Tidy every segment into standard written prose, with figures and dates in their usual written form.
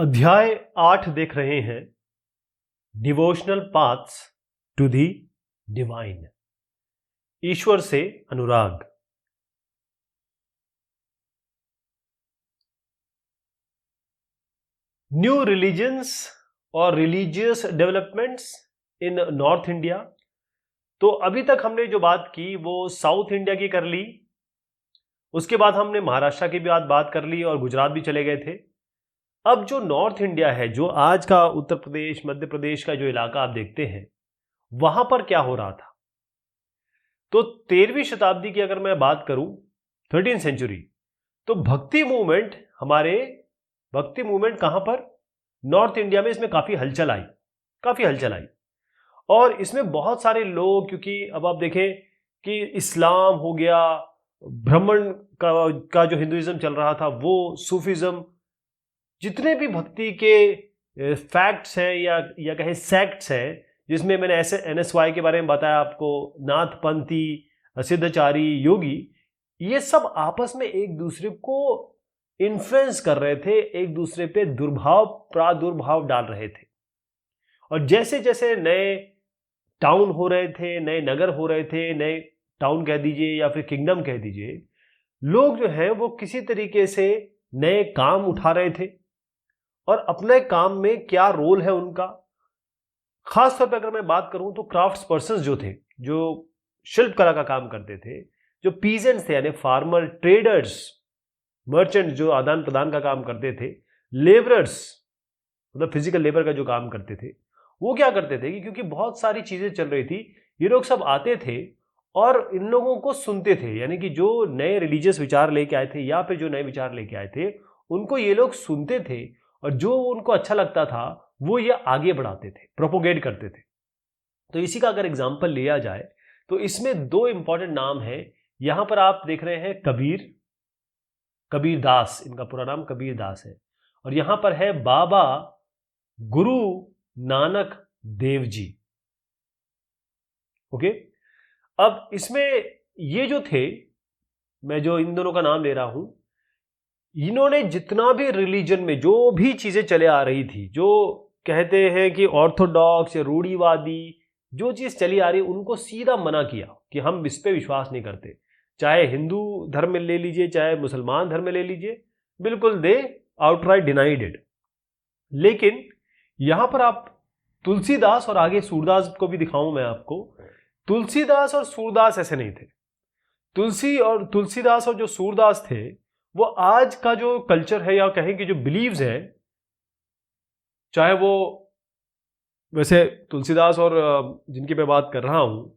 अध्याय 8 देख रहे हैं, devotional paths to the divine. ईश्वर से अनुराग। न्यू रिलीजन्स और religious developments in North India. तो अभी तक हमने जो बात की वो साउथ इंडिया की कर ली, उसके बाद हमने महाराष्ट्र की भी बात कर ली और गुजरात भी चले गए थे। अब जो नॉर्थ इंडिया है, जो आज का उत्तर प्रदेश मध्य प्रदेश का जो इलाका आप देखते हैं, वहां पर क्या हो रहा था। तो 13वीं शताब्दी की अगर मैं बात करूं, 13th सेंचुरी, तो भक्ति मूवमेंट कहां पर, नॉर्थ इंडिया में इसमें काफी हलचल आई। और इसमें बहुत सारे लोग, क्योंकि अब आप देखें कि इस्लाम हो गया, ब्राह्मण का जो हिंदुइज्म चल रहा था, वो सूफिज्म, जितने भी भक्ति के फैक्ट्स हैं या कहें सेक्ट्स हैं, जिसमें मैंने ऐसे NSY के बारे में बताया आपको, नाथपंथी, सिद्धचारी, योगी, ये सब आपस में एक दूसरे को इन्फ्लुएंस कर रहे थे, एक दूसरे पे प्रादुर्भाव डाल रहे थे। और जैसे जैसे नए टाउन हो रहे थे, नए नगर हो रहे थे, नए टाउन कह दीजिए या फिर किंगडम कह दीजिए, लोग जो हैं वो किसी तरीके से नए काम उठा रहे थे और अपने काम में क्या रोल है उनका। खास तौर पर अगर मैं बात करूं तो क्राफ्ट्स पर्सन जो थे, जो शिल्प कला का काम करते थे, जो पीजेंट्स थे यानी फार्मर, ट्रेडर्स, मर्चेंट जो आदान प्रदान का काम करते थे, लेबरर्स मतलब फिजिकल लेबर का जो काम करते थे, वो क्या करते थे कि क्योंकि बहुत सारी चीजें चल रही थी, ये लोग सब आते थे और इन लोगों को सुनते थे। यानी कि जो नए रिलीजियस विचार लेके आए थे या फिर जो नए विचार लेके आए थे, उनको ये लोग सुनते थे और जो उनको अच्छा लगता था वो ये आगे बढ़ाते थे, प्रोपोगेट करते थे। तो इसी का अगर एग्जाम्पल लिया जाए तो इसमें दो इंपॉर्टेंट नाम है। यहां पर आप देख रहे हैं कबीरदास, इनका पूरा नाम कबीरदास है, और यहां पर है बाबा गुरु नानक देव जी। ओके, अब इसमें ये जो थे, मैं जो इन दोनों का नाम ले रहा हूं, इन्होंने जितना भी रिलीजन में जो भी चीजें चले आ रही थी, जो कहते हैं कि ऑर्थोडॉक्स या रूढ़ीवादी जो चीज चली आ रही, उनको सीधा मना किया कि हम इस पे विश्वास नहीं करते। चाहे हिंदू धर्म में ले लीजिए, चाहे मुसलमान धर्म में ले लीजिए, बिल्कुल दे आउटराइट डिनाइड इट। लेकिन यहां पर आप तुलसीदास और आगे सूरदास को भी दिखाऊं मैं आपको। तुलसीदास और सूरदास ऐसे नहीं थे। तुलसीदास और जो सूरदास थे, वो आज का जो कल्चर है या कहें कि जो बिलीव्स है, चाहे वो, वैसे तुलसीदास और जिनकी मैं बात कर रहा हूं,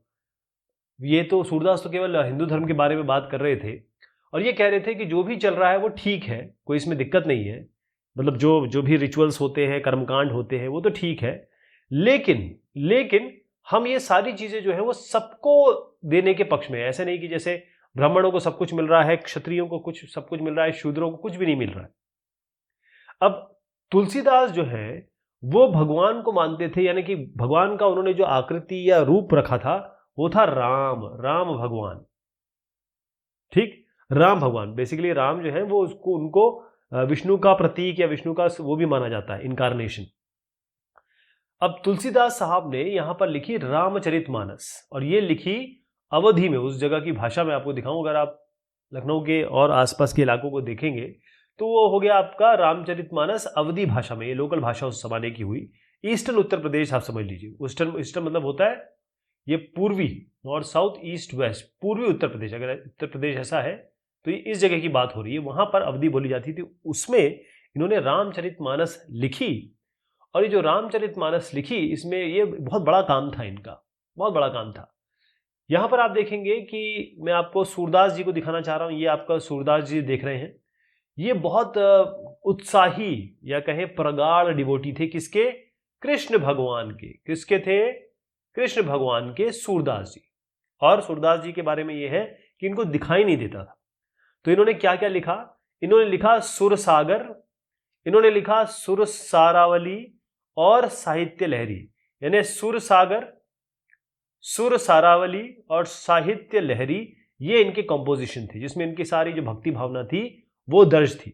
ये तो सूरदास तो केवल हिंदू धर्म के बारे में बात कर रहे थे और ये कह रहे थे कि जो भी चल रहा है वो ठीक है, कोई इसमें दिक्कत नहीं है, मतलब जो भी रिचुअल्स होते हैं, कर्मकांड होते हैं, वो तो ठीक है, लेकिन हम ये सारी चीजें जो है वो सबको देने के पक्ष में है। ऐसे नहीं कि जैसे ब्राह्मणों को सब कुछ मिल रहा है, क्षत्रियों को सब कुछ मिल रहा है, शूद्रों को कुछ भी नहीं मिल रहा है। अब तुलसीदास जो है वो भगवान को मानते थे, यानी कि भगवान का उन्होंने जो आकृति या रूप रखा था वो था राम भगवान। ठीक, राम भगवान, बेसिकली राम जो है वो उनको विष्णु का प्रतीक या विष्णु का वो भी माना जाता है, इनकारनेशन। अब तुलसीदास साहब ने यहां पर लिखी रामचरितमानस, और ये लिखी अवधि में, उस जगह की भाषा में आपको दिखाऊं। अगर आप लखनऊ के और आसपास के इलाकों को देखेंगे तो वो हो गया आपका रामचरितमानस अवधि भाषा में, ये लोकल भाषा उस जमाने की हुई। ईस्टर्न उत्तर प्रदेश आप समझ लीजिए, ईस्टर्न मतलब होता है ये पूर्वी, नॉर्थ साउथ ईस्ट वेस्ट, पूर्वी उत्तर प्रदेश। अगर उत्तर प्रदेश ऐसा है तो ये इस जगह की बात हो रही है, वहां पर अवधि बोली जाती थी। उसमें इन्होंने रामचरितमानस लिखी, और ये जो रामचरितमानस लिखी, इसमें ये बहुत बड़ा काम था, इनका बहुत बड़ा काम था। यहां पर आप देखेंगे कि मैं आपको सूरदास जी को दिखाना चाह रहा हूं। ये आपका सूरदास जी देख रहे हैं, ये बहुत उत्साही या कहें प्रगाढ़ डिवोटी थे। किसके? कृष्ण भगवान के। किसके थे? कृष्ण भगवान के सूरदास जी। और सूरदास जी के बारे में यह है कि इनको दिखाई नहीं देता था, तो इन्होंने क्या क्या लिखा? इन्होंने लिखा सुरसागर, इन्होंने लिखा सुर सारावली और साहित्य लहरी। यानी सुरसागर, सुर सारावली और साहित्य लहरी, ये इनके कंपोजिशन थे, जिसमें इनकी सारी जो भक्ति भावना थी वो दर्ज थी।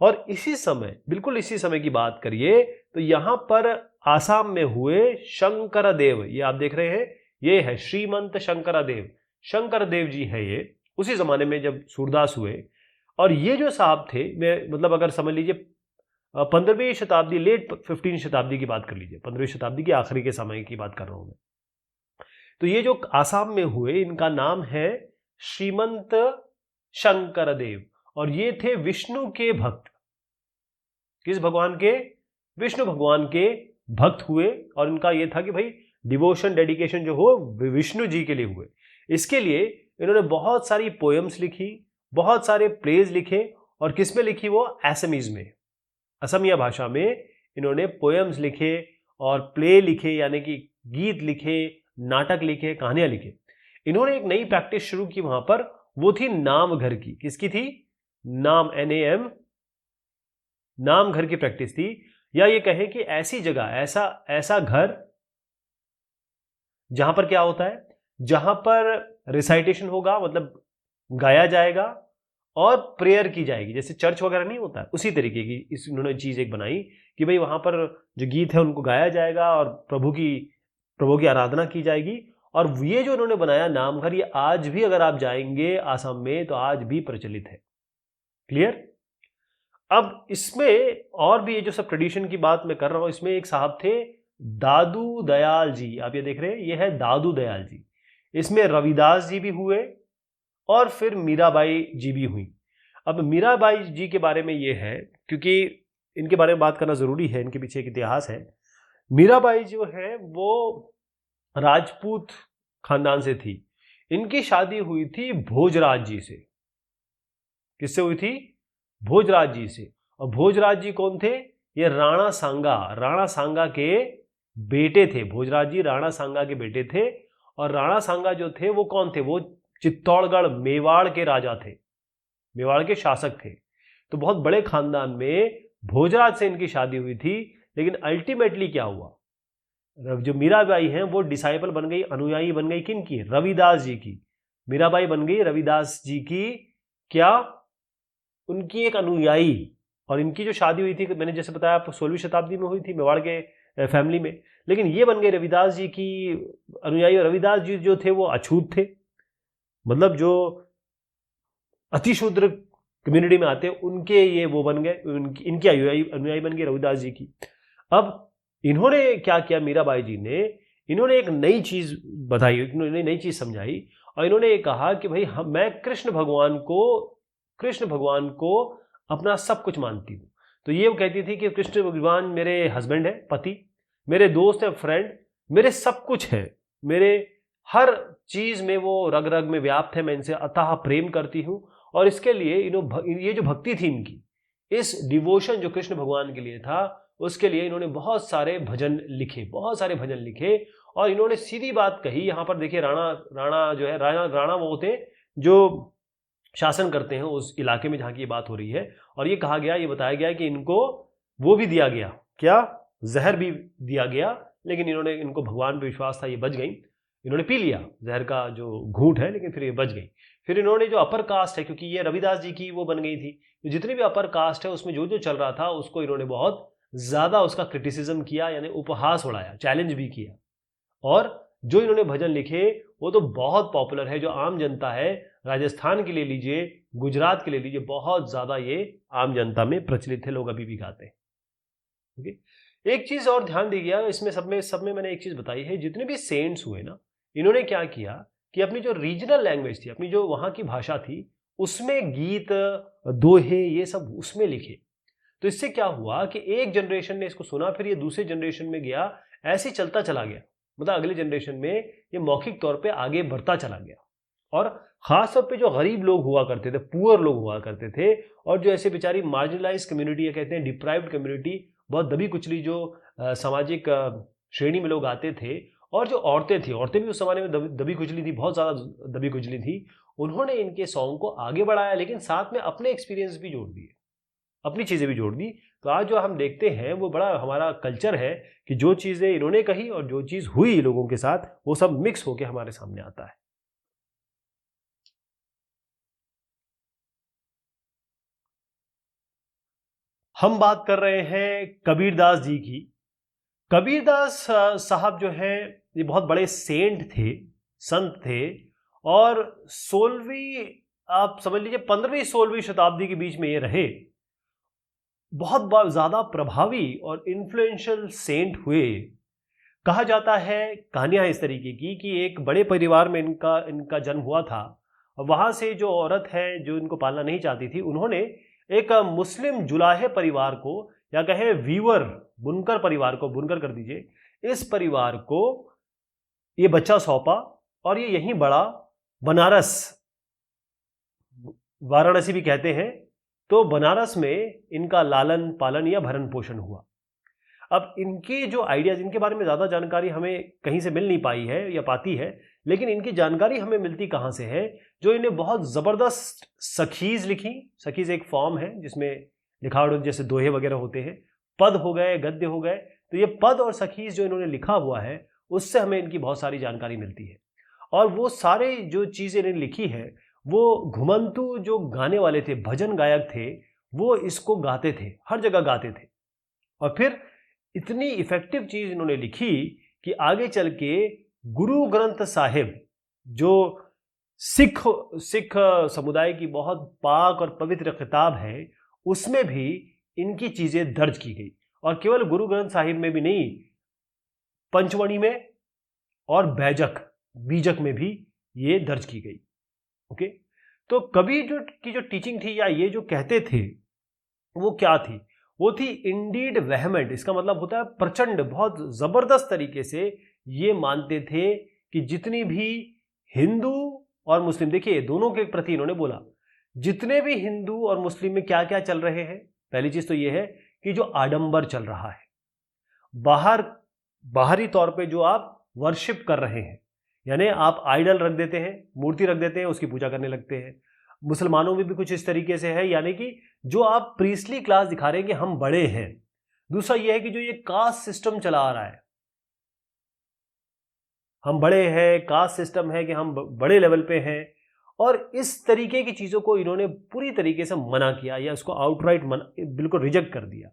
और इसी समय, बिल्कुल इसी समय की बात करिए तो यहां पर आसाम में हुए शंकरदेव, ये आप देख रहे हैं, ये है श्रीमंत शंकरदेव, शंकरदेव जी है ये, उसी जमाने में जब सूरदास हुए। और ये जो साहब थे, मैं मतलब अगर समझ लीजिए 15वीं शताब्दी, लेट 15वीं शताब्दी की बात कर लीजिए, 15वीं शताब्दी के आखिरी के समय की बात कर रहा हूं मैं। तो ये जो आसाम में हुए, इनका नाम है श्रीमंत शंकरदेव, और ये थे विष्णु के भक्त। किस भगवान के? विष्णु भगवान के भक्त हुए। और इनका ये था कि भाई डिवोशन, डेडिकेशन जो हो विष्णु जी के लिए हुए। इसके लिए इन्होंने बहुत सारी पोएम्स लिखी, बहुत सारे प्लेज लिखे, और किस में लिखी? वो असमीज में, असमिया भाषा में इन्होंने पोएम्स लिखे और प्ले लिखे, यानी कि गीत लिखे, नाटक लिखे, कहानियां लिखे। इन्होंने एक नई प्रैक्टिस शुरू की वहां पर, वो थी नाम घर की। किसकी थी? नाम, NAM, नाम घर की प्रैक्टिस थी। या ये कहें कि ऐसी जगह, ऐसा घर जहां पर क्या होता है, जहां पर रिसाइटेशन होगा, मतलब गाया जाएगा और प्रेयर की जाएगी, जैसे चर्च वगैरह नहीं होता है, उसी तरीके की इन्होंने चीज एक बनाई कि भाई वहां पर जो गीत है उनको गाया जाएगा और प्रभु की आराधना की जाएगी। और ये जो इन्होंने बनाया नाम घर, ये आज भी अगर आप जाएंगे आसाम में तो आज भी प्रचलित है। क्लियर? अब इसमें और भी ये जो सब ट्रेडिशन की बात मैं कर रहा हूं, इसमें एक साहब थे दादू दयाल जी, आप ये देख रहे हैं, ये है दादू दयाल जी। इसमें रविदास जी भी हुए और फिर मीराबाई जी भी हुई। अब मीराबाई जी के बारे में ये है, क्योंकि इनके बारे में बात करना जरूरी है, इनके पीछे एक इतिहास है। मीराबाई जो है वो राजपूत खानदान से थी। इनकी शादी हुई थी भोजराज जी से। किससे हुई थी? भोजराज जी से। और भोजराज जी कौन थे? ये राणा सांगा के बेटे थे। भोजराज जी राणा सांगा के बेटे थे। और राणा सांगा जो थे वो कौन थे? वो चित्तौड़गढ़, मेवाड़ के राजा थे, मेवाड़ के शासक थे। तो बहुत बड़े खानदान में भोजराज से इनकी शादी हुई थी। लेकिन अल्टीमेटली क्या हुआ? जो मीराबाई हैं वो डिसाइपल बन गई, अनुयायी बन गई किन की? रविदास जी की। मीराबाई बन गई रविदास जी की क्या? उनकी एक अनुयायी। और इनकी जो शादी हुई थी, मैंने जैसे बताया, 16वीं शताब्दी में हुई थी, मेवाड़ के फैमिली में। लेकिन ये बन गए रविदास जी की अनुयायी। और रविदास जी जो थे वो अछूत थे, मतलब जो अतिशूद्र कम्युनिटी में आते हैं उनके ये वो बन गए, इनकी अनुयायी बन गई रविदास जी की। अब इन्होंने क्या किया? मीराबाई जी ने, इन्होंने एक नई चीज बताई, इन्होंने नई चीज समझाई। और इन्होंने ये कहा कि भाई मैं कृष्ण भगवान को अपना सब कुछ मानती हूँ। तो ये वो कहती थी कि कृष्ण भगवान मेरे हस्बैंड है, पति, मेरे दोस्त है, फ्रेंड, मेरे सब कुछ है, मेरे हर चीज में वो रग रग में व्याप्त है, मैं इनसे अथाह प्रेम करती हूँ। और इसके लिए ये जो भक्ति थी इनकी, इस डिवोशन जो कृष्ण भगवान के लिए था, उसके लिए इन्होंने बहुत सारे भजन लिखे। और इन्होंने सीधी बात कही। यहां पर देखिए, राणा जो है, राणा वो होते हैं जो शासन करते हैं उस इलाके में जहां की ये बात हो रही है। और ये कहा गया, ये बताया गया कि इनको वो भी दिया गया, क्या? जहर भी दिया गया। लेकिन इनको भगवान पे विश्वास था, ये बच गई। इन्होंने पी लिया जहर का जो घूंट है, लेकिन फिर ये बच गई। फिर इन्होंने जो अपर कास्ट है, क्योंकि ये रविदास जी की वो बन गई थी, तो जितनी भी अपर कास्ट है उसमें जो जो चल रहा था उसको इन्होंने बहुत ज्यादा उसका क्रिटिसिज्म किया, यानी उपहास उड़ाया, चैलेंज भी किया। और जो इन्होंने भजन लिखे वो तो बहुत पॉपुलर है। जो आम जनता है, राजस्थान के लिए लीजिए, गुजरात के लिए लीजिए, बहुत ज्यादा ये आम जनता में प्रचलित है, लोग अभी भी गाते हैं। ओके, एक चीज और ध्यान दीजिएगा, इसमें सब में मैंने एक चीज बताई है, जितने भी सेंट्स हुए ना, इन्होंने क्या किया कि अपनी जो रीजनल लैंग्वेज थी, अपनी जो वहां की भाषा थी, उसमें गीत, दोहे, ये सब उसमें लिखे। तो इससे क्या हुआ कि एक जनरेशन ने इसको सुना, फिर ये दूसरे जनरेशन में गया, ऐसे चलता चला गया। मतलब अगले जनरेशन में ये मौखिक तौर पे आगे बढ़ता चला गया। और खास तौर पे जो गरीब लोग हुआ करते थे, पुअर लोग हुआ करते थे, और जो ऐसे बेचारी मार्जिनलाइज कम्युनिटी, या कहते हैं डिप्राइव्ड कम्युनिटी, बहुत दबी कुचली जो सामाजिक श्रेणी में लोग आते थे, और जो औरतें भी उस जमाने में दबी कुचली थी, बहुत ज़्यादा दबी कुचली थी। उन्होंने इनके सॉन्ग को आगे बढ़ाया, लेकिन साथ में अपने एक्सपीरियंस भी जोड़ दिए, अपनी चीज़ें भी जोड़ दी। तो आज जो हम देखते हैं वो बड़ा हमारा कल्चर है कि जो चीज़ें इन्होंने कही और जो चीज़ हुई लोगों के साथ, वो सब मिक्स होकर हमारे सामने आता है। हम बात कर रहे हैं कबीरदास जी की। कबीरदास साहब जो हैं ये बहुत बड़े सेंट थे, संत थे, और 16वीं, आप समझ लीजिए 15वीं 16वीं शताब्दी के बीच में ये रहे। बहुत ज़्यादा प्रभावी और इन्फ्लुएंशियल सेंट हुए। कहा जाता है, कहानियां इस तरीके की, कि एक बड़े परिवार में इनका जन्म हुआ था, और वहां से जो औरत है जो इनको पालना नहीं चाहती थी, उन्होंने एक मुस्लिम जुलाहे परिवार को, या कहें वीवर, बुनकर परिवार को, बुनकर कर दीजिए, इस परिवार को ये बच्चा सौंपा, और ये यहीं बड़ा, बनारस, वाराणसी भी कहते हैं, तो बनारस में इनका लालन पालन या भरण पोषण हुआ। अब इनके जो आइडियाज, इनके बारे में ज़्यादा जानकारी हमें कहीं से मिल नहीं पाई है या पाती है, लेकिन इनकी जानकारी हमें मिलती कहाँ से है, जो इन्हें बहुत ज़बरदस्त सखीज़ लिखी। सखीज़ एक फॉर्म है जिसमें लिखावट, जैसे दोहे वगैरह होते हैं, पद हो गए, गद्य हो गए, तो ये पद और सखीज़ जो इन्होंने लिखा हुआ है, उससे हमें इनकी बहुत सारी जानकारी मिलती है। और वो सारे जो चीज़ें इन्होंने लिखी है, वो घुमंतु जो गाने वाले थे, भजन गायक थे, वो इसको गाते थे, हर जगह गाते थे। और फिर इतनी इफेक्टिव चीज इन्होंने लिखी कि आगे चल के गुरु ग्रंथ साहिब, जो सिख समुदाय की बहुत पाक और पवित्र किताब है, उसमें भी इनकी चीजें दर्ज की गई। और केवल गुरु ग्रंथ साहिब में भी नहीं, पंचमणि में और बीजक में भी ये दर्ज की गई। ओके, तो कबीर की जो टीचिंग थी, या ये जो कहते थे, वो क्या थी? वो थी इंडीड वेहमेंट। इसका मतलब होता है प्रचंड, बहुत जबरदस्त तरीके से ये मानते थे कि जितनी भी हिंदू और मुस्लिम, देखिए दोनों के प्रति इन्होंने बोला, जितने भी हिंदू और मुस्लिम में क्या क्या चल रहे हैं। पहली चीज तो ये है कि जो आडंबर चल रहा है, बाहरी तौर पे जो आप वर्शिप कर रहे हैं, यानी आप आइडल रख देते हैं, मूर्ति रख देते हैं, उसकी पूजा करने लगते हैं। मुसलमानों में भी कुछ इस तरीके से है, यानी कि जो आप प्रीस्टली क्लास दिखा रहे हैं कि हम बड़े हैं। दूसरा यह है कि जो ये कास्ट सिस्टम चला आ रहा है, हम बड़े हैं, कास्ट सिस्टम है कि हम बड़े लेवल पे हैं, और इस तरीके की चीजों को इन्होंने पूरी तरीके से मना किया, या उसको आउटराइट बिल्कुल रिजेक्ट कर दिया।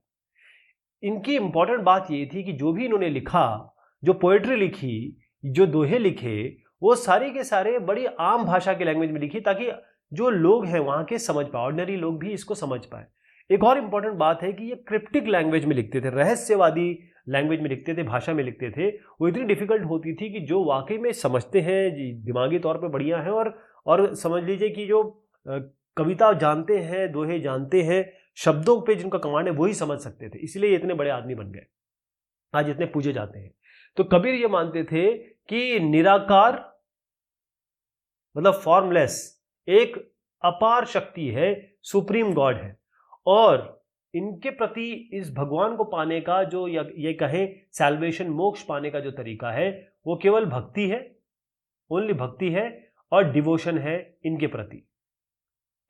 इनकी इंपॉर्टेंट बात ये थी कि जो भी इन्होंने लिखा, जो पोएट्री लिखी, जो दोहे लिखे, वो सारे के सारे बड़ी आम भाषा के लैंग्वेज में लिखी, ताकि जो लोग हैं वहां के समझ पाए, ऑर्डिनरी लोग भी इसको समझ पाए। एक और इंपॉर्टेंट बात है कि ये क्रिप्टिक लैंग्वेज में लिखते थे, रहस्यवादी लैंग्वेज में लिखते थे, भाषा में लिखते थे। वो इतनी डिफिकल्ट होती थी कि जो वाकई में समझते हैं, दिमागी तौर पे बढ़िया हैं, और समझ लीजिए कि जो कविता जानते हैं, दोहे जानते हैं, शब्दों पे जिनका कमांड है, वही समझ सकते थे। इसलिए ये इतने बड़े आदमी बन गए, आज इतने पूजे जाते हैं। तो कबीर ये मानते थे कि निराकार मतलब फॉर्मलेस एक अपार शक्ति है, सुप्रीम गॉड है, और इनके प्रति इस भगवान को पाने का जो, ये कहें सैल्वेशन, मोक्ष पाने का जो तरीका है, वो केवल भक्ति है, ओनली भक्ति है, और डिवोशन है इनके प्रति।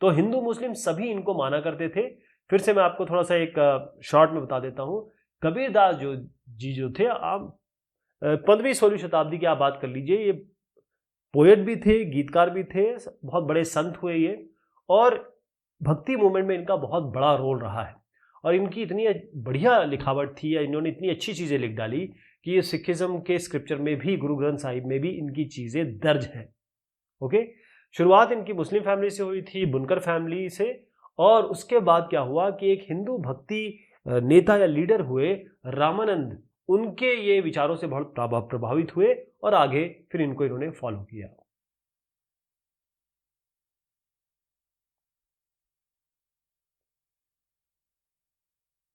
तो हिंदू मुस्लिम सभी इनको माना करते थे। फिर से मैं आपको थोड़ा सा एक शॉर्ट में बता देता हूं। कबीरदास जो थे, आप 15वीं 16वीं शताब्दी की आप बात कर लीजिए, ये पोएट भी थे, गीतकार भी थे, बहुत बड़े संत हुए ये, और भक्ति मूवमेंट में इनका बहुत बड़ा रोल रहा है। और इनकी इतनी बढ़िया लिखावट थी, या इन्होंने इतनी अच्छी चीज़ें लिख डाली कि ये सिखिज्म के स्क्रिप्चर में भी, गुरु ग्रंथ साहिब में भी इनकी चीज़ें दर्ज हैं। ओके, शुरुआत इनकी मुस्लिम फैमिली से हुई थी, बुनकर फैमिली से, और उसके बाद क्या हुआ कि एक हिंदू भक्ति नेता या लीडर हुए रामानंद, उनके ये विचारों से बहुत प्रभावित हुए, और आगे फिर इन्होंने फॉलो किया।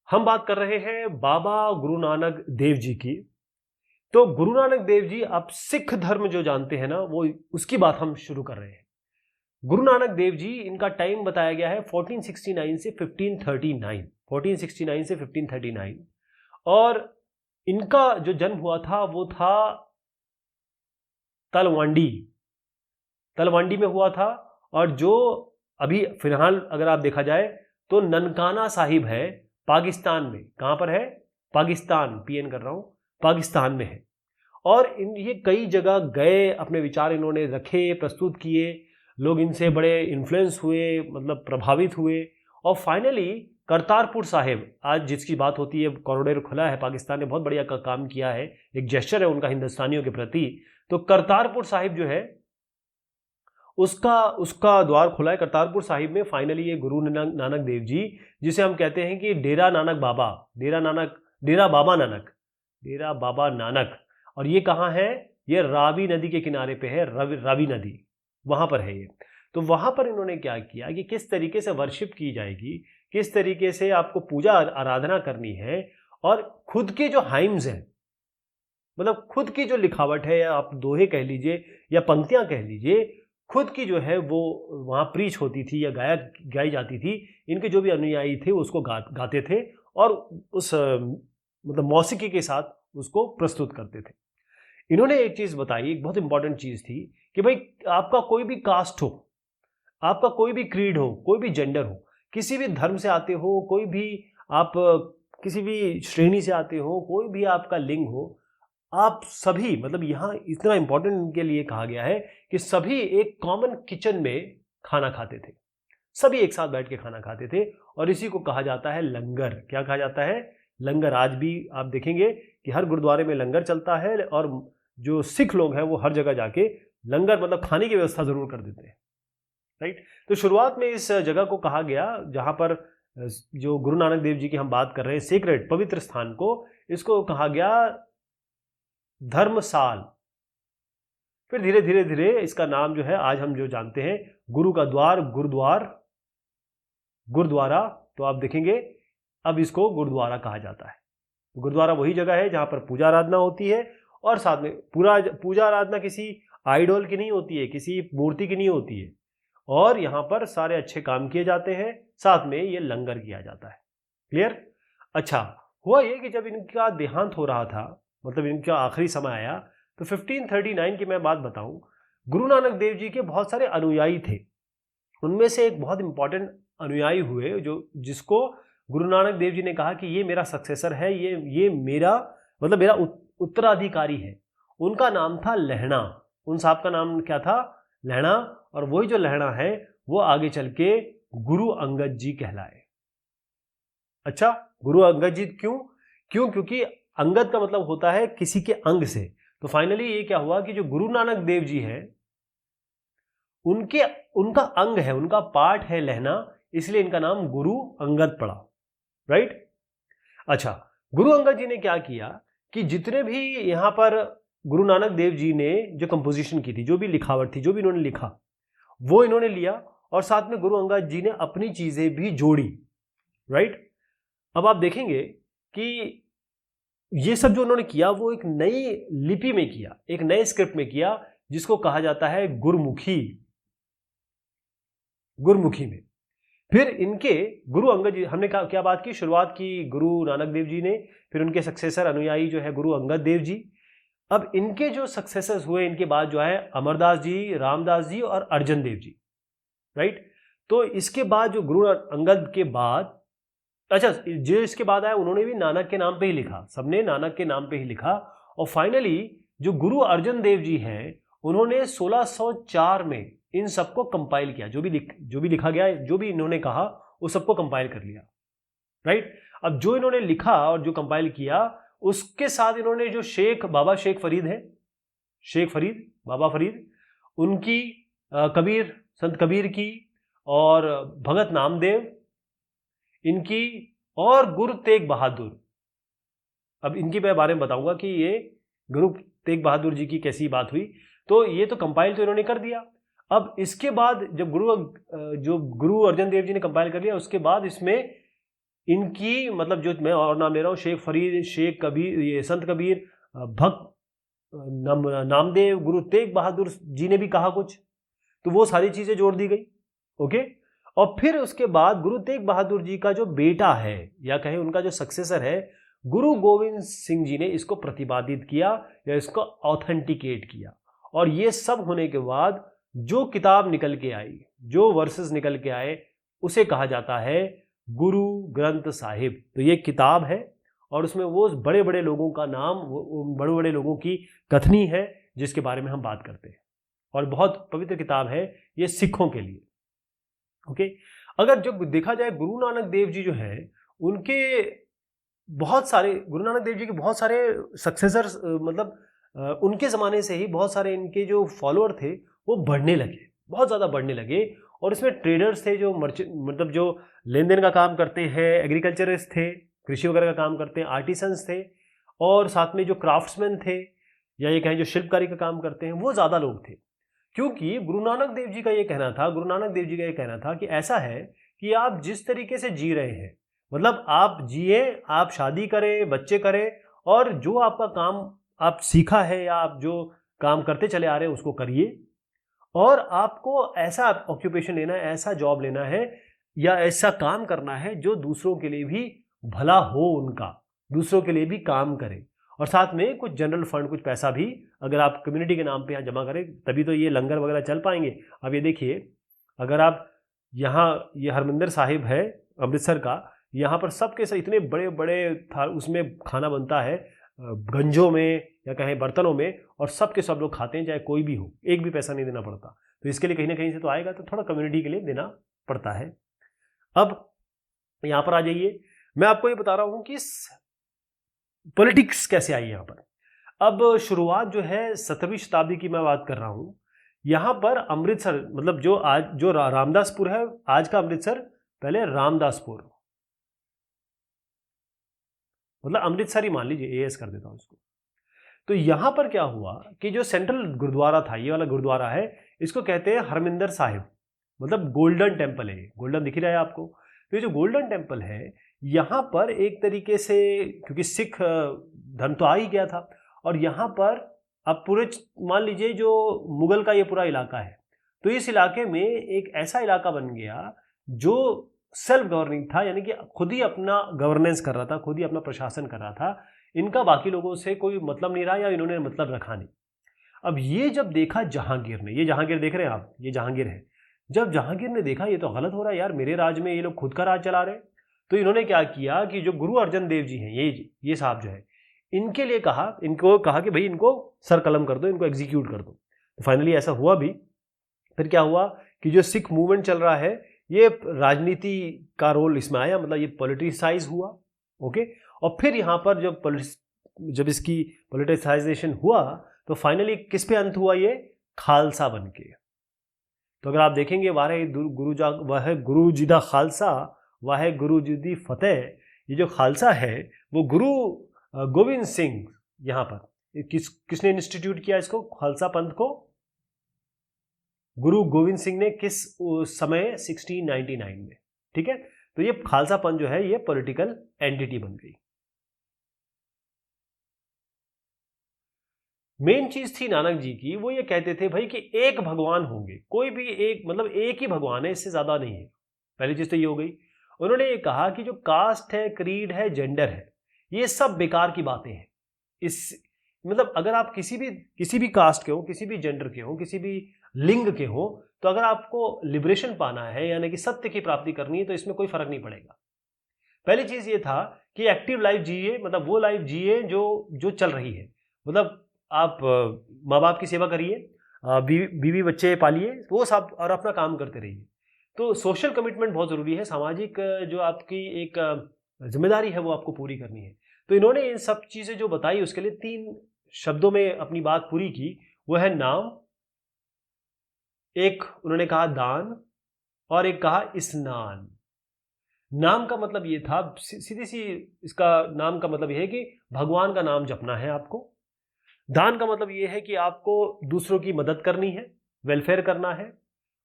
हम बात कर रहे हैं बाबा गुरु नानक देव जी की। तो गुरु नानक देव जी, आप सिख धर्म जो जानते हैं ना, वो उसकी बात हम शुरू कर रहे हैं। गुरु नानक देव जी, इनका टाइम बताया गया है 1469 से 1539, 1469 से 1539, और इनका जो जन्म हुआ था वो था तलवंडी में हुआ था। और जो अभी फिलहाल अगर आप देखा जाए तो ननकाना साहिब है पाकिस्तान में। कहां पर है? पाकिस्तान, पीएन कर रहा हूं, पाकिस्तान में है। और ये कई जगह गए, अपने विचार इन्होंने रखे, प्रस्तुत किए, लोग इनसे बड़े इन्फ्लुएंस हुए, मतलब प्रभावित हुए, और फाइनली करतारपुर साहिब, आज जिसकी बात होती है, कॉरिडोर खुला है, पाकिस्तान ने बहुत बढ़िया काम किया है, एक जेस्चर है उनका हिंदुस्तानियों के प्रति। तो करतारपुर साहिब जो है उसका द्वार खुला है। करतारपुर साहिब में फाइनली ये गुरु नानक देव जी, जिसे हम कहते हैं कि डेरा बाबा नानक, और ये कहाँ है, ये रावी नदी के किनारे पे है, रावी नदी वहां पर है ये। तो वहां पर इन्होंने क्या किया कि किस तरीके से वर्शिप की जाएगी, किस तरीके से आपको पूजा आराधना करनी है, और खुद के जो हाइम्स हैं, मतलब खुद की जो लिखावट है, या आप दोहे कह लीजिए या पंक्तियां कह लीजिए, खुद की जो है वो वहाँ प्रीच होती थी या गाई जाती थी। इनके जो भी अनुयायी थे उसको गाते थे और उस मतलब मौसीकी के साथ उसको प्रस्तुत करते थे। इन्होंने एक चीज़ बताई, एक बहुत इंपॉर्टेंट चीज़ थी कि भाई आपका कोई भी कास्ट हो, आपका कोई भी क्रीड हो, कोई भी जेंडर हो, किसी भी धर्म से आते हो, कोई भी आप किसी भी श्रेणी से आते हो, कोई भी आपका लिंग हो, आप सभी, मतलब यहाँ इतना इंपॉर्टेंट इनके लिए कहा गया है कि सभी एक कॉमन किचन में खाना खाते थे, सभी एक साथ बैठ के खाना खाते थे, और इसी को कहा जाता है लंगर। क्या कहा जाता है? लंगर। आज भी आप देखेंगे कि हर गुरुद्वारे में लंगर चलता है, और जो सिख लोग हैं वो हर जगह जाके लंगर मतलब खाने की व्यवस्था जरूर कर देते हैं, राइट। तो शुरुआत में इस जगह को कहा गया, जहां पर जो गुरु नानक देव जी की हम बात कर रहे हैं, सेक्रेट पवित्र स्थान को, इसको कहा गया धर्मसाल। फिर धीरे धीरे धीरे इसका नाम जो है आज हम जो जानते हैं गुरु का द्वार, गुरुद्वारा, तो आप देखेंगे अब इसको गुरुद्वारा कहा जाता है। गुरुद्वारा वही जगह है जहां पर पूजा आराधना होती है, और साथ में पूजा आराधना किसी आइडोल की नहीं होती है, किसी मूर्ति की नहीं होती है, और यहां पर सारे अच्छे काम किए जाते हैं, साथ में ये लंगर किया जाता है। क्लियर? अच्छा, हुआ ये कि जब इनका देहांत हो रहा था, मतलब इनका आखिरी समय आया, तो 1539 की मैं बात बताऊं, गुरु नानक देव जी के बहुत सारे अनुयायी थे। उनमें से एक बहुत इंपॉर्टेंट अनुयायी हुए जिसको गुरु नानक देव जी ने कहा कि ये मेरा सक्सेसर है, ये मेरा मतलब मेरा उत्तराधिकारी है। उनका नाम था लहणा। उन साहब का नाम क्या था? लहणा। और वही जो लहणा है वो आगे चल के गुरु अंगद जी कहलाए। अच्छा, गुरु अंगद जी क्यों? क्योंकि अंगद का मतलब होता है किसी के अंग से। तो फाइनली ये क्या हुआ कि जो गुरु नानक देव जी हैं उनका अंग है, उनका पार्ट है लहना, इसलिए इनका नाम गुरु अंगद पड़ा, राइट। अच्छा, गुरु अंगद जी ने क्या किया कि जितने भी यहां पर गुरु नानक देव जी ने जो कंपोजिशन की थी, जो भी लिखावट थी, जो भी इन्होंने लिखा, वो इन्होंने लिया, और साथ में गुरु अंगद जी ने अपनी चीजें भी जोड़ी, राइट। अब आप देखेंगे कि ये सब जो उन्होंने किया वो एक नई लिपि में किया, एक नए स्क्रिप्ट में किया, जिसको कहा जाता है गुरमुखी में। फिर इनके गुरु अंगद जी, हमने क्या बात की, शुरुआत की गुरु नानक देव जी ने, फिर उनके सक्सेसर अनुयायी जो है गुरु अंगद देव जी। अब इनके जो सक्सेसर्स हुए इनके बाद जो है अमरदास जी, रामदास जी और अर्जन देव जी, राइट। तो इसके बाद जो गुरु अंगद के बाद, अच्छा, जो इसके बाद आया उन्होंने भी नानक के नाम पे ही लिखा, सबने नानक के नाम पे ही लिखा। और फाइनली जो गुरु अर्जन देव जी हैं उन्होंने 1604 में इन सबको कंपाइल किया, जो भी लिखा गया, जो भी इन्होंने कहा वो सबको कंपाइल कर लिया, राइट। अब जो इन्होंने लिखा और जो कंपाइल किया, उसके साथ इन्होंने जो बाबा शेख फरीद है, बाबा फरीद, उनकी संत कबीर की, और भगत नामदेव इनकी, और गुरु तेग बहादुर। अब इनकी मैं बारे में बताऊंगा कि ये गुरु तेग बहादुर जी की कैसी बात हुई। तो ये तो कंपाइल तो इन्होंने कर दिया। अब इसके बाद जब गुरु अर्जन देव जी ने कंपाइल कर लिया, उसके बाद इसमें इनकी, मतलब जो मैं और नाम ले रहा हूँ, शेख फरीद, शेख कबीर, ये संत कबीर, भक्त नामदेव, गुरु तेग बहादुर जी ने भी कहा कुछ, तो वो सारी चीजें जोड़ दी गई, ओके। और फिर उसके बाद गुरु तेग बहादुर जी का जो बेटा है, या कहें उनका जो सक्सेसर है, गुरु गोविंद सिंह जी ने इसको प्रतिपादित किया या इसको ऑथेंटिकेट किया। और ये सब होने के बाद जो किताब निकल के आई, जो वर्सेस निकल के आए, उसे कहा जाता है गुरु ग्रंथ साहिब। तो ये किताब है, और उसमें वो बड़े बड़े लोगों का नाम, बड़े बड़े लोगों की कथनी है जिसके बारे में हम बात करते हैं, और बहुत पवित्र किताब है ये सिखों के लिए, ओके। अगर जब देखा जाए गुरु नानक देव जी जो है उनके बहुत सारे, गुरु नानक देव जी के बहुत सारे सक्सेसर्स, मतलब उनके ज़माने से ही बहुत सारे इनके जो फॉलोअर थे वो बढ़ने लगे, बहुत ज़्यादा बढ़ने लगे। और इसमें ट्रेडर्स थे जो मतलब जो लेन देन का काम करते हैं, एग्रीकल्चरिस्ट थे, कृषि वगैरह का काम करते हैं, आर्टिसंस थे, और साथ में जो क्राफ्ट्समैन थे या ये कहें जो शिल्पकारी का काम करते हैं, वो ज़्यादा लोग थे। क्योंकि गुरु नानक देव जी का ये कहना था, गुरु नानक देव जी का ये कहना था कि ऐसा है कि आप जिस तरीके से जी रहे हैं, मतलब आप जिए, आप शादी करें, बच्चे करें, और जो आपका काम आप सीखा है या आप जो काम करते चले आ रहे हैं उसको करिए, और आपको ऐसा ऑक्यूपेशन लेना है, ऐसा जॉब लेना है या ऐसा काम करना है जो दूसरों के लिए भी भला हो, उनका दूसरों के लिए भी काम करे, और साथ में कुछ जनरल फंड, कुछ पैसा भी अगर आप कम्युनिटी के नाम पे यहाँ जमा करें तभी तो ये लंगर वगैरह चल पाएंगे। अब ये देखिए, अगर आप यहाँ, ये हरमिंदर साहिब है अमृतसर का, यहाँ पर सबके सब इतने बड़े बड़े उसमें खाना बनता है, गंजों में या कहें बर्तनों में, और सबके सब लोग खाते हैं, चाहे कोई भी हो, एक भी पैसा नहीं देना पड़ता। तो इसके लिए कहीं ना कहीं से तो आएगा, तो थोड़ा कम्युनिटी के लिए देना पड़ता है। अब यहाँ पर आ जाइए, मैं आपको ये बता रहा हूँ कि पॉलिटिक्स कैसे आई यहाँ पर। अब शुरुआत जो है 17वीं शताब्दी की मैं बात कर रहा हूँ। यहाँ पर अमृतसर, मतलब जो आज जो रामदासपुर है, आज का अमृतसर, पहले रामदासपुर, मतलब अमृतसर ही मान लीजिए, एएस कर देता हूँ इसको। तो यहाँ पर क्या हुआ कि जो सेंट्रल गुरुद्वारा था, ये वाला गुरुद्वारा है, इसको कहते हैं हरमिंदर साहिब, मतलब गोल्डन टेम्पल है, गोल्डन दिख ही रहा है आपको। तो ये जो गोल्डन टेम्पल है, यहाँ पर एक तरीके से, क्योंकि सिख धर्म तो आ ही गया था, और यहाँ पर अब पूरे मान लीजिए जो मुगल का ये पूरा इलाका है, तो इस इलाके में एक ऐसा इलाका बन गया जो सेल्फ गवर्निंग था, यानी कि खुद ही अपना गवर्नेंस कर रहा था, खुद ही अपना प्रशासन कर रहा था, इनका बाकी लोगों से कोई मतलब नहीं रहा, या इन्होंने मतलब रखा नहीं। अब ये जब देखा जहांगीर ने, ये जहांगीर देख रहे हैं आप, ये जहांगीर है, जब जहांगीर ने देखा ये तो गलत हो रहा है यार, मेरे राज में ये लोग खुद का राज चला रहे हैं, तो इन्होंने क्या किया कि जो गुरु अर्जन देव जी हैं, ये साहब जो है, इनके लिए कहा, इनको कहा कि भाई इनको सर कलम कर दो, इनको एग्जीक्यूट कर दो। तो फाइनली ऐसा हुआ भी। फिर क्या हुआ कि जो सिख मूवमेंट चल रहा है, ये राजनीति का रोल इसमें आया, मतलब ये पॉलिटिसाइज हुआ। ओके, और फिर यहाँ पर जब इसकी पॉलिटिसाइजेशन हुआ, तो फाइनली किस पे अंत हुआ, ये खालसा बन के। तो अगर आप देखेंगे, वाहे गुरु जी दा खालसा, वाहे गुरु जी दी फतेह, ये जो खालसा है वो गुरु गोविंद सिंह, यहाँ पर किसने इंस्टीट्यूट किया इसको, खालसा पंथ को? गुरु गोविंद सिंह ने। किस समय? 1699 में। ठीक है, तो ये खालसा पंथ जो है ये पॉलिटिकल एंटिटी बन गई। मेन चीज थी नानक जी की, वो ये कहते थे भाई कि एक भगवान होंगे, कोई भी एक, मतलब एक ही भगवान है, इससे ज्यादा नहीं है। पहली चीज तो ये हो गई। उन्होंने ये कहा कि जो कास्ट है, क्रीड है, जेंडर है, ये सब बेकार की बातें हैं। इस मतलब अगर आप किसी भी कास्ट के हो, किसी भी जेंडर के हो, किसी भी लिंग के हो, तो अगर आपको लिबरेशन पाना है, यानी कि सत्य की प्राप्ति करनी है, तो इसमें कोई फर्क नहीं पड़ेगा। पहली चीज ये था कि एक्टिव लाइफ जिए, मतलब वो लाइफ जिए जो चल रही है, मतलब आप माँ बाप की सेवा करिए, बीवी बच्चे पालिए, वो सब, और अपना काम करते रहिए। तो सोशल कमिटमेंट बहुत ज़रूरी है, सामाजिक जो आपकी एक जिम्मेदारी है वो आपको पूरी करनी है। तो इन्होंने इन सब चीज़ें जो बताई, उसके लिए 3 शब्दों में अपनी बात पूरी की। वो है नाम, एक उन्होंने कहा दान, और एक कहा स्नान। नाम का मतलब ये था, सीधी सी इसका नाम का मतलब ये है कि भगवान का नाम जपना है आपको। दान का मतलब ये है कि आपको दूसरों की मदद करनी है, वेलफेयर करना है।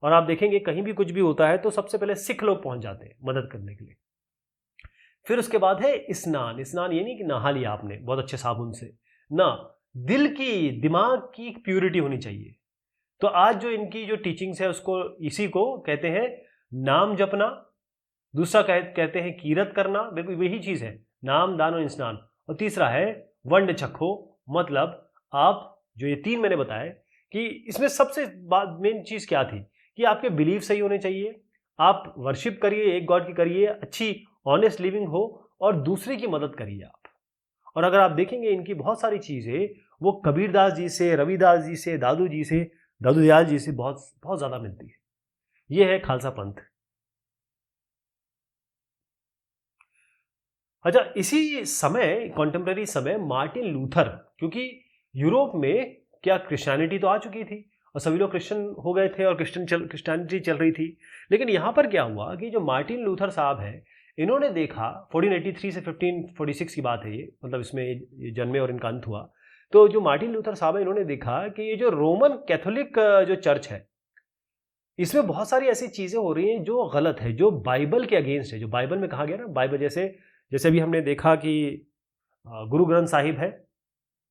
और आप देखेंगे कहीं भी कुछ भी होता है तो सबसे पहले सिख लोग पहुंच जाते हैं मदद करने के लिए। फिर उसके बाद है स्नान। स्नान ये नहीं कि नहा लिया आपने बहुत अच्छे साबुन से, ना, दिल की, दिमाग की प्यूरिटी होनी चाहिए। तो आज जो इनकी जो टीचिंग्स है उसको, इसी को कहते हैं नाम जपना। दूसरा कहते हैं कीरत करना, बिल्कुल वही चीज है, नाम, दान और स्नान। और तीसरा है वंड चखो, मतलब आप जो ये 3 मैंने बताए कि इसमें सबसे मेन चीज क्या थी कि आपके बिलीफ सही होने चाहिए, आप वर्शिप करिए, एक गॉड की करिए, अच्छी ऑनेस्ट लिविंग हो, और दूसरे की मदद करिए आप। और अगर आप देखेंगे इनकी बहुत सारी चीजें वो कबीरदास जी से, रविदास जी से, दादू जी से, दादू दयाल जी से बहुत बहुत ज्यादा मिलती है। ये है खालसा पंथ। अच्छा, इसी समय, कॉन्टेम्पररी समय, मार्टिन लूथर, क्योंकि यूरोप में क्या क्रिश्चियनिटी तो आ चुकी थी और सभी लोग क्रिश्चियन हो गए थे और क्रिश्चियनिटी चल रही थी, लेकिन यहाँ पर क्या हुआ कि जो मार्टिन लूथर साहब हैं, इन्होंने देखा 1483 से 1546 की बात है ये, मतलब इसमें ये जन्मे और इनका अंत हुआ। तो जो मार्टिन लूथर साहब है, इन्होंने देखा कि ये जो रोमन कैथोलिक जो चर्च है, इसमें बहुत सारी ऐसी चीज़ें हो रही हैं जो गलत है, जो बाइबल के अगेंस्ट है। जो बाइबल में कहा गया ना, बाइबल जैसे जैसे भी हमने देखा कि गुरु ग्रंथ साहिब है,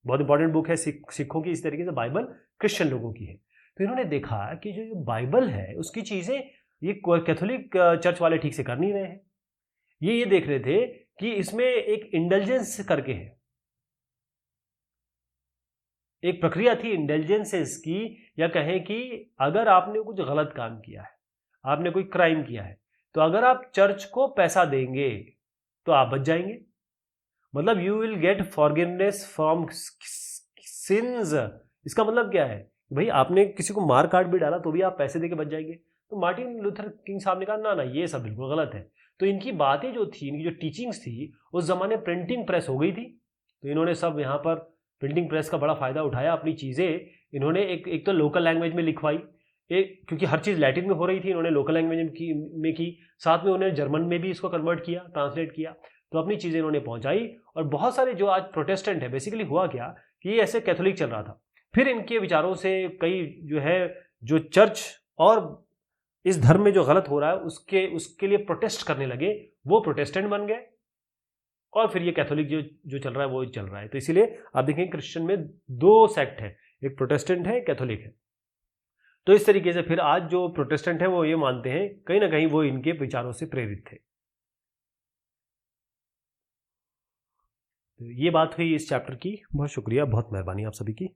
बहुत इंपॉर्टेंट बुक है सिखों की, इस तरीके से बाइबल क्रिश्चियन लोगों की है। तो इन्होंने देखा कि जो बाइबल है उसकी चीज़ें ये कैथोलिक चर्च वाले ठीक से कर नहीं रहे हैं। ये देख रहे थे कि इसमें एक इंडल्जेंस करके है, एक प्रक्रिया थी इंटेलिजेंसेस की, या कहें कि अगर आपने कुछ गलत काम किया है, आपने कोई क्राइम किया है, तो अगर आप चर्च को पैसा देंगे तो आप बच जाएंगे, मतलब you will get forgiveness from since. इसका मतलब क्या है भाई, आपने किसी को मार काट भी डाला तो भी आप पैसे देके बच जाएंगे। तो मार्टिन लूथर किंग साहब ने कहा ना ना, ये सब बिल्कुल गलत है। तो इनकी बातें जो थी, इनकी जो टीचिंग्स थी, उस जमाने प्रिंटिंग प्रेस हो गई थी, तो इन्होंने सब यहाँ पर प्रिंटिंग प्रेस का बड़ा फ़ायदा उठाया। अपनी चीज़ें इन्होंने एक तो लोकल लैंग्वेज में लिखवाई, एक क्योंकि हर चीज़ लैटिन में हो रही थी, इन्होंने लोकल लैंग्वेज की, साथ में उन्होंने जर्मन में भी इसको कन्वर्ट किया, ट्रांसलेट किया। तो अपनी चीज़ें इन्होंने पहुंचाई। और बहुत सारे जो आज प्रोटेस्टेंट है, बेसिकली हुआ क्या कि ये ऐसे कैथोलिक चल रहा था, फिर इनके विचारों से कई जो है, जो चर्च और इस धर्म में जो गलत हो रहा है उसके लिए प्रोटेस्ट करने लगे, वो प्रोटेस्टेंट बन गए, और फिर ये कैथोलिक जो चल रहा है वो चल रहा है। तो इसीलिए आप देखेंगे क्रिश्चियन में दो सेक्ट है, एक प्रोटेस्टेंट है, कैथोलिक है। तो इस तरीके से फिर आज जो प्रोटेस्टेंट है वो ये मानते हैं कहीं ना कहीं वो इनके विचारों से प्रेरित थे। तो ये बात हुई इस चैप्टर की। बहुत शुक्रिया, बहुत मेहरबानी आप सभी की।